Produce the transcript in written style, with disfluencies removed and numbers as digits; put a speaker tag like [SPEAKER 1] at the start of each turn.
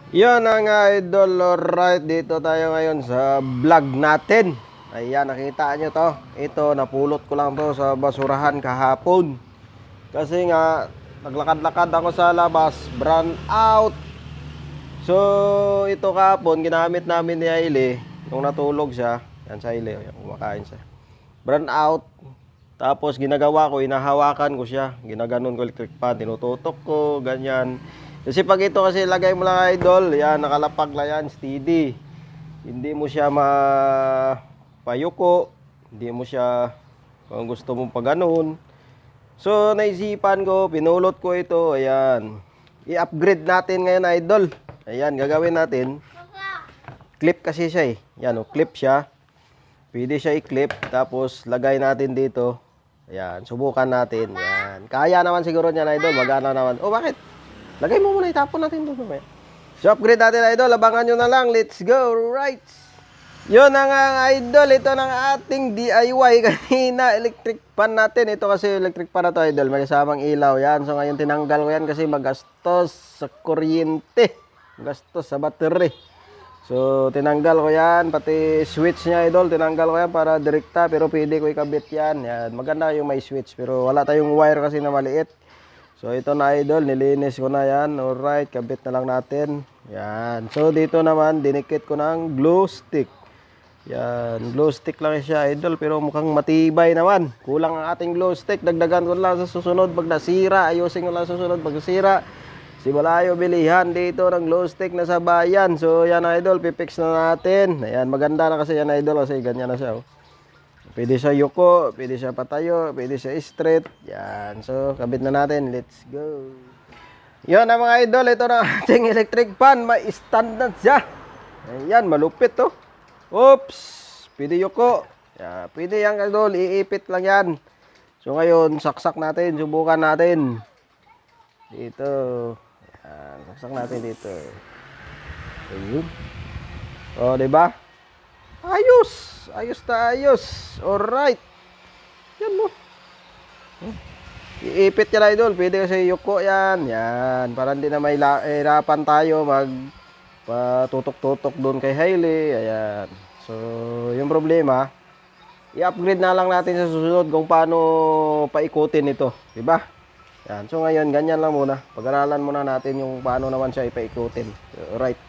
[SPEAKER 1] Yan ang idol, alright, dito tayo ngayon sa vlog natin. Ayan, nakita nyo to. Ito, napulot ko lang to sa basurahan kahapon. Kasi nga, naglakad-lakad ako sa labas, brown out. So, ito kahapon, ginamit namin ni Ailey. Nung natulog siya, yan sa Ailey, yan, kumakain siya. Brown out. Tapos ginagawa ko, inahawakan ko siya. Ginaganon ko electric fan, tinututok ko, ganyan. Kasi pag ito kasi lagay mo lang idol, yan, nakalapag lang yan, steady. Hindi mo siya payuko, hindi mo siya kung gusto mong paganon. So, naisipan ko, pinulot ko ito, ayan. I-upgrade natin ngayon idol. Ayan, gagawin natin. Clip kasi siya eh. Yan, clip siya. Pwede siya i-clip, tapos lagay natin dito. Ayan, subukan natin. Ayan. Kaya naman siguro niyan idol, magana naman. Oh, bakit? Lagay mo muna, itapon natin doon mamaya. So, upgrade natin idol, abangan nyo na lang. Let's go, right? Yun na nga idol, ito ng ating DIY kanina, electric pan natin. Ito kasi electric pan na to idol, may kasamang ilaw yan. So, ngayon tinanggal ko yan kasi magastos sa kuryente. Magastos sa battery. So, tinanggal ko yan, pati switch niya idol, tinanggal ko yan para direkta, pero pwede ko ikabit yan. Yan. Maganda yung may switch, pero wala tayong wire kasi na maliit. So, ito na idol, nilinis ko na yan. Alright, kabit na lang natin. Yan. So, dito naman, dinikit ko ng glue stick. Yan, glue stick lang siya idol, pero mukhang matibay naman. Kulang ang ating glue stick, dagdagan ko lang sa susunod pag nasira. Ayusin ko lang sa susunod pag nasira. Si Malayo bilihan dito ng glue stick na sa bayan. So yan idol, pipix na natin. Ayan, maganda na kasi yan idol kasi ganyan na siya. Oh. Pwede siya yuko, pwede siya patayo, pwede siya straight. Yan, so kabit na natin. Let's go. Yan ang mga idol, ito na ating electric fan. May standard siya. Ayan, malupit to. Oops, pwede yuko. Yan, pwede yan idol, iipit lang yan. So ngayon, saksak natin, subukan natin. Dito. Yan, saksak natin dito. Ayun. O, diba? Ayos! Ayos na ayos. Alright. Yan mo. Iipit yan idol. Pwede kasi yuko yan. Yan. Para hindi na may hirapan tayo mag patutok-tutok doon kay Hailey. Ayan. So, yung problema, i-upgrade na lang natin sa susunod kung paano paikutin ito. Diba? Yan. So ngayon, ganyan lang muna. Pag-aralan muna natin yung paano naman siya ipaikutin. Alright.